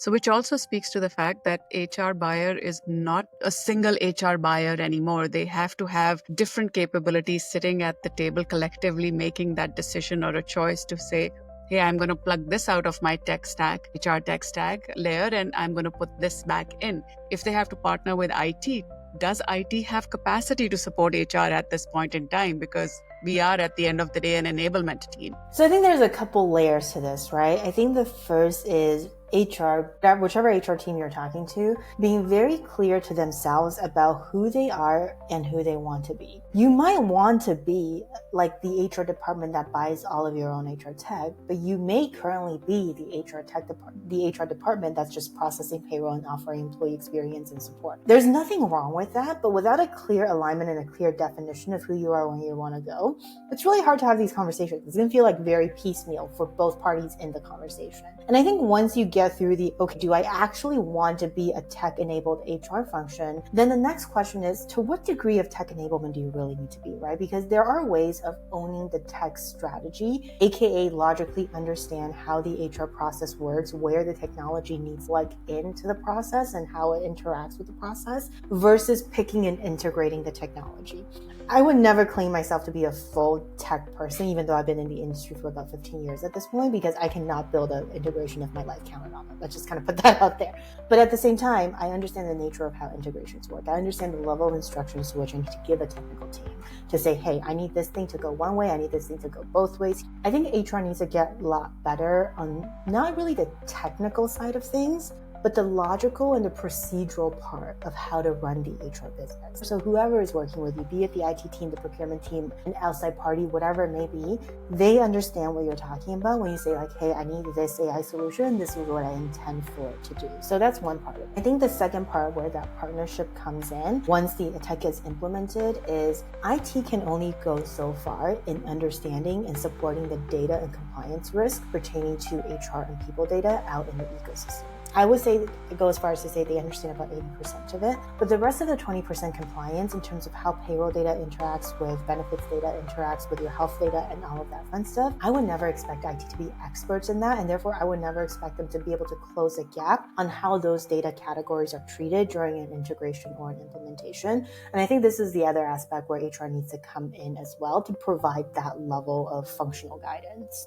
So, which also speaks to the fact that HR buyer is not a single HR buyer anymore. They have to have different capabilities sitting at the table collectively making that decision or a choice to say, hey, I'm going to plug this out of my tech stack, HR tech stack layer, and I'm going to put this back in. If they have to partner with IT, does IT have capacity to support HR at this point in time? Because we are at the end of the day an enablement team. So I think there's a couple layers to this, right? I think the first is HR, whichever HR team you're talking to, being very clear to themselves about who they are and who they want to be. You might want to be like the HR department that buys all of your own HR tech, but you may currently be the HR department that's just processing payroll and offering employee experience and support. There's nothing wrong with that, but without a clear alignment and a clear definition of who you are when you want to go, it's really hard to have these conversations. It's going to feel like very piecemeal for both parties in the conversation. And I think once you get through okay, do I actually want to be a tech-enabled HR function? Then the next question is, to what degree of tech enablement do you really need to be, right? Because there are ways of owning the tech strategy, aka logically understand how the HR process works, where the technology needs like into the process and how it interacts with the process, versus picking and integrating the technology. I would never claim myself to be a full tech person, even though I've been in the industry for about 15 years at this point, because I cannot build an integration if my life counted on it. Let's just kind of put that out there. But at the same time, I understand the nature of how integrations work. I understand the level of instructions to which I need to give a technical team to say, hey, I need this thing to go one way, I need this thing to go both ways. I think HR needs to get a lot better on not really the technical side of things, but the logical and the procedural part of how to run the HR business. So whoever is working with you, be it the IT team, the procurement team, an outside party, whatever it may be, they understand what you're talking about when you say like, hey, I need this AI solution, this is what I intend for it to do. So that's one part of it. I think the second part where that partnership comes in, once the tech is implemented, is IT can only go so far in understanding and supporting the data and compliance risk pertaining to HR and people data out in the ecosystem. I would say go as far as to say they understand about 80% of it, but the rest of the 20% compliance in terms of how payroll data interacts with benefits data, interacts with your health data and all of that fun stuff, I would never expect IT to be experts in that, and therefore I would never expect them to be able to close a gap on how those data categories are treated during an integration or an implementation. And I think this is the other aspect where HR needs to come in as well to provide that level of functional guidance.